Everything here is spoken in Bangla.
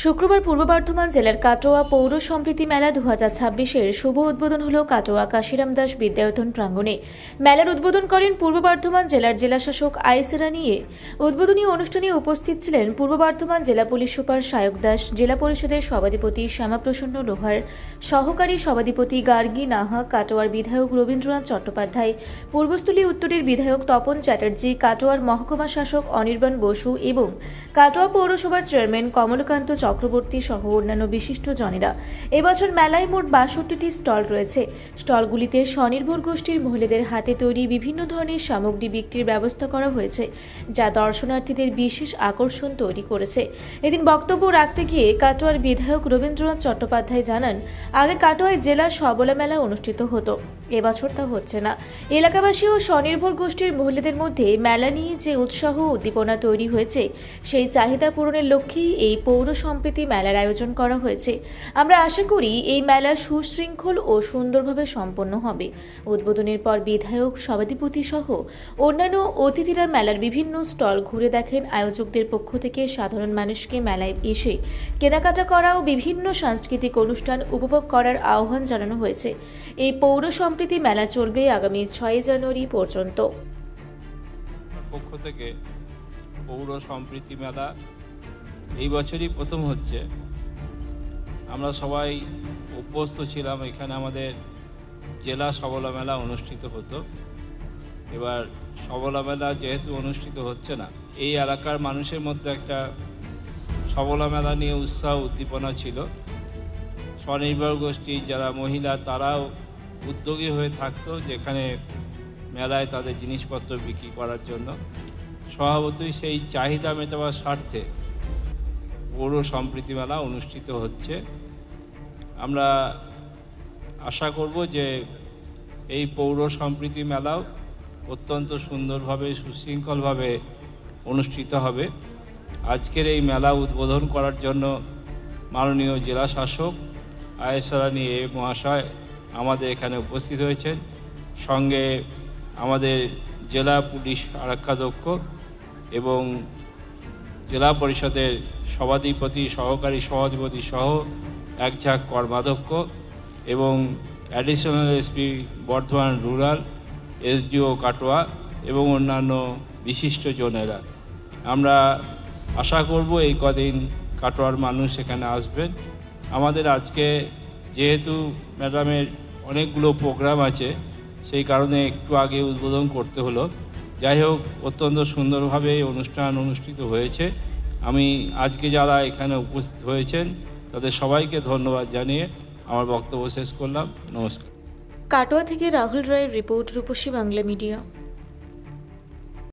শুক্রবার পূর্ব বর্ধমান জেলার কাটোয়া পৌর সম্প্রীতি মেলা 2026-এর শুভ উদ্বোধন হল কাটোয়া কাশিরাম দাস বিদ্যায়তন প্রাঙ্গণে। মেলার উদ্বোধন করেন পূর্ব বর্ধমান জেলার জেলাশাসক আইসেরা নিয়ে। উদ্বোধনী অনুষ্ঠানে উপস্থিত ছিলেন পূর্ব বর্ধমান জেলা পুলিশ সুপার সায়ক দাস, জেলা পরিষদের সভাধিপতি শ্যামাপ্রসন্ন লোহার, সহকারী সভাধিপতি গার্গী নাহা, কাটোয়ার বিধায়ক রবীন্দ্রনাথ চট্টোপাধ্যায়, পূর্বস্থলী উত্তরের বিধায়ক তপন চ্যাটার্জি, কাটোয়ার মহকুমা শাসক অনির্বাণ বসু এবং কাটোয়া পৌরসভার চেয়ারম্যান কমলকান্ত চক্রবর্তী সহ অন্যান্য বিশিষ্ট জনেরা। এবছর মেলায় মোট 62টি স্টল রয়েছে। স্টলগুলিতে স্বনির্ভর গোষ্ঠীর মহিলাদের হাতে তৈরি বিভিন্ন ধরনের সামগ্রী বিক্রির ব্যবস্থা করা হয়েছে, যা দর্শনার্থীদের বিশেষ আকর্ষণ তৈরি করেছে। এদিন বক্তব্য রাখতে গিয়ে কাটোয়ার বিধায়ক রবীন্দ্রনাথ চট্টোপাধ্যায় জানান, আগে কাটোয়ায় জেলা সবলা মেলা অনুষ্ঠিত হতো, এবছর তা হচ্ছে না। এলাকাবাসী ও স্বনির্ভর গোষ্ঠীর মহিলাদের মধ্যে মেলা নিয়ে যে উৎসাহ উদ্দীপনা তৈরি হয়েছে, সেই চাহিদা পূরণের লক্ষ্যেই এই পৌর সম্প্রীতি মেলার আয়োজন করা হয়েছে। আমরা আশা করি এই মেলা সুশৃঙ্খল ও সুন্দরভাবে সম্পন্ন হবে। উদ্বোধনের পর বিধায়ক, সভাধিপতি সহ অন্যান্য অতিথিরা মেলার বিভিন্ন স্টল ঘুরে দেখেন। আয়োজকদের পক্ষ থেকে সাধারণ মানুষকে মেলায় এসে কেনাকাটা করা ও বিভিন্ন সাংস্কৃতিক অনুষ্ঠান উপভোগ করার আহ্বান জানানো হয়েছে। এই পৌর সম্প্রীতি মেলা চলবে আগামী 6 জানুয়ারি পর্যন্ত। পক্ষ থেকে পৌর সম্প্রীতি মেলা এই বছরই প্রথম হচ্ছে। আমরা সবাই অভ্যস্ত ছিলাম, এখানে আমাদের জেলা সবলা মেলা অনুষ্ঠিত হতো। এবার সবলা মেলা যেহেতু অনুষ্ঠিত হচ্ছে না, এই এলাকার মানুষের মধ্যে একটা সবলা মেলা নিয়ে উৎসাহ উদ্দীপনা ছিল। স্বনির্ভর গোষ্ঠী যারা মহিলা, তারাও উদ্যোগী হয়ে থাকতো যেখানে মেলায় তাদের জিনিসপত্র বিক্রি করার জন্য। স্বভাবতই সেই চাহিদা মেটাবার স্বার্থে পৌর সম্প্রীতি মেলা অনুষ্ঠিত হচ্ছে। আমরা আশা করব যে এই পৌর সম্প্রীতি মেলাও অত্যন্ত সুন্দরভাবে, সুশৃঙ্খলভাবে অনুষ্ঠিত হবে। আজকের এই মেলা উদ্বোধন করার জন্য মাননীয় জেলা শাসক আয়েশারানী মহাশয় আমাদের এখানে উপস্থিত হয়েছেন। সঙ্গে আমাদের জেলা পুলিশ আরক্ষাধ্যক্ষ এবং জেলা পরিষদের সভাধিপতি, সহকারী সভাধিপতি সহ এক ঝাঁক কর্মাধ্যক্ষ এবং additional SP Bardhaman rural, SDO Katwa এবং অন্যান্য বিশিষ্ট জনেরা। আমরা আশা করব এই কদিন কাটোয়ার মানুষ এখানে আসবেন। আমাদের আজকে যেহেতু ম্যাডামের অনেকগুলো প্রোগ্রাম আছে, সেই কারণে একটু আগে উদ্বোধন করতে হলো। যাই হোক, অত্যন্ত সুন্দরভাবে এই অনুষ্ঠান অনুষ্ঠিত হয়েছে। আমি আজকে যারা এখানে উপস্থিত হয়েছেন তাদের সবাইকে ধন্যবাদ জানিয়ে আমার বক্তব্য শেষ করলাম। নমস্কার। কাটোয়া থেকে রাহুল রায়ের রিপোর্ট, রূপসী বাংলা মিডিয়া।